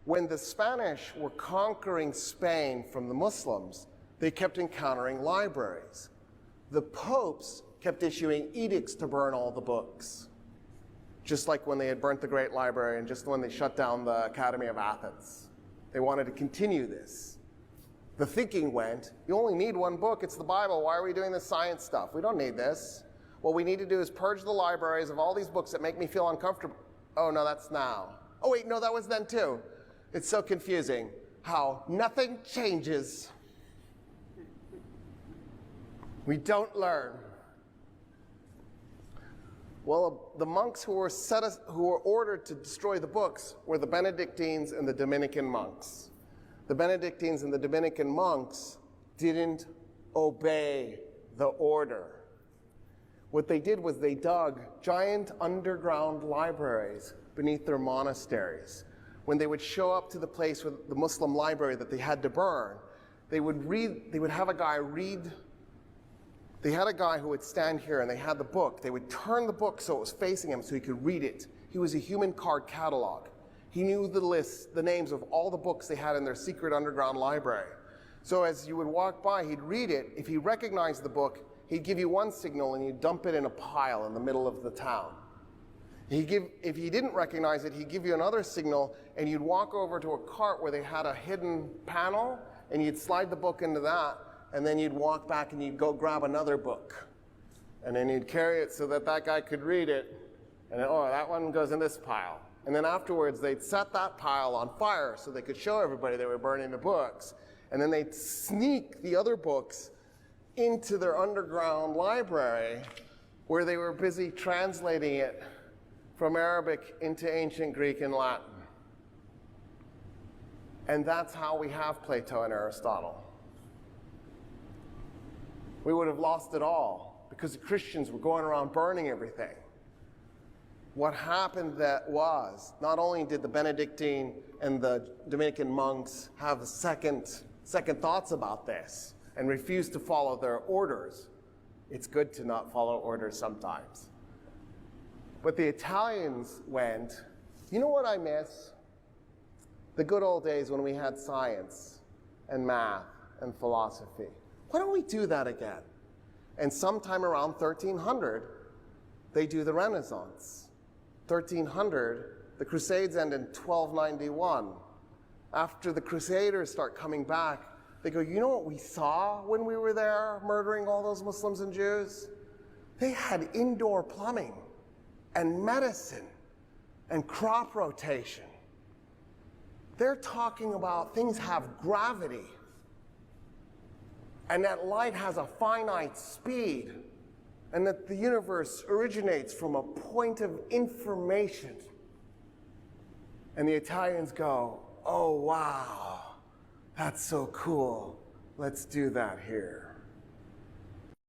When the Spanish were conquering Spain from the Muslims, they kept encountering libraries. The popes kept issuing edicts to burn all the books, just like when they had burnt the Great Library and just when they shut down the Academy of Athens. They wanted to continue this. The thinking went, you only need one book, it's the Bible, why are we doing this science stuff? We don't need this. What we need to do is purge the libraries of all these books that make me feel uncomfortable. Oh no, that's now. Oh wait, no, that was then too. It's so confusing how nothing changes. We don't learn. Well, the monks who were ordered to destroy the books were the Benedictines and the Dominican monks. The Benedictines and the Dominican monks didn't obey the order. What they did was they dug giant underground libraries beneath their monasteries. When they would show up to the place with the Muslim library that they had to burn, they would have a guy read. They had a guy who would stand here and they had the book. They would turn the book so it was facing him so he could read it. He was a human card catalog. He knew the names of all the books they had in their secret underground library. So as you would walk by, he'd read it. If he recognized the book, he'd give you one signal and you'd dump it in a pile in the middle of the town. If he didn't recognize it, he'd give you another signal and you'd walk over to a cart where they had a hidden panel and you'd slide the book into that, and then you'd walk back and you'd go grab another book. And then you'd carry it so that that guy could read it, and then, oh, that one goes in this pile. And then afterwards, they'd set that pile on fire so they could show everybody they were burning the books. And then they'd sneak the other books into their underground library where they were busy translating it from Arabic into ancient Greek and Latin. And that's how we have Plato and Aristotle. We would have lost it all because the Christians were going around burning everything. What happened that was, not only did the Benedictine and the Dominican monks have second thoughts about this and refuse to follow their orders. It's good to not follow orders sometimes. But the Italians went, you know what I miss? The good old days when we had science and math and philosophy. Why don't we do that again? And sometime around 1300, they do the Renaissance. 1300, the Crusades end in 1291. After the Crusaders start coming back, they go, you know what we saw when we were there murdering all those Muslims and Jews? They had indoor plumbing and medicine and crop rotation. They're talking about things have gravity and that light has a finite speed and that the universe originates from a point of information. And the Italians go, oh wow, that's so cool. Let's do that here.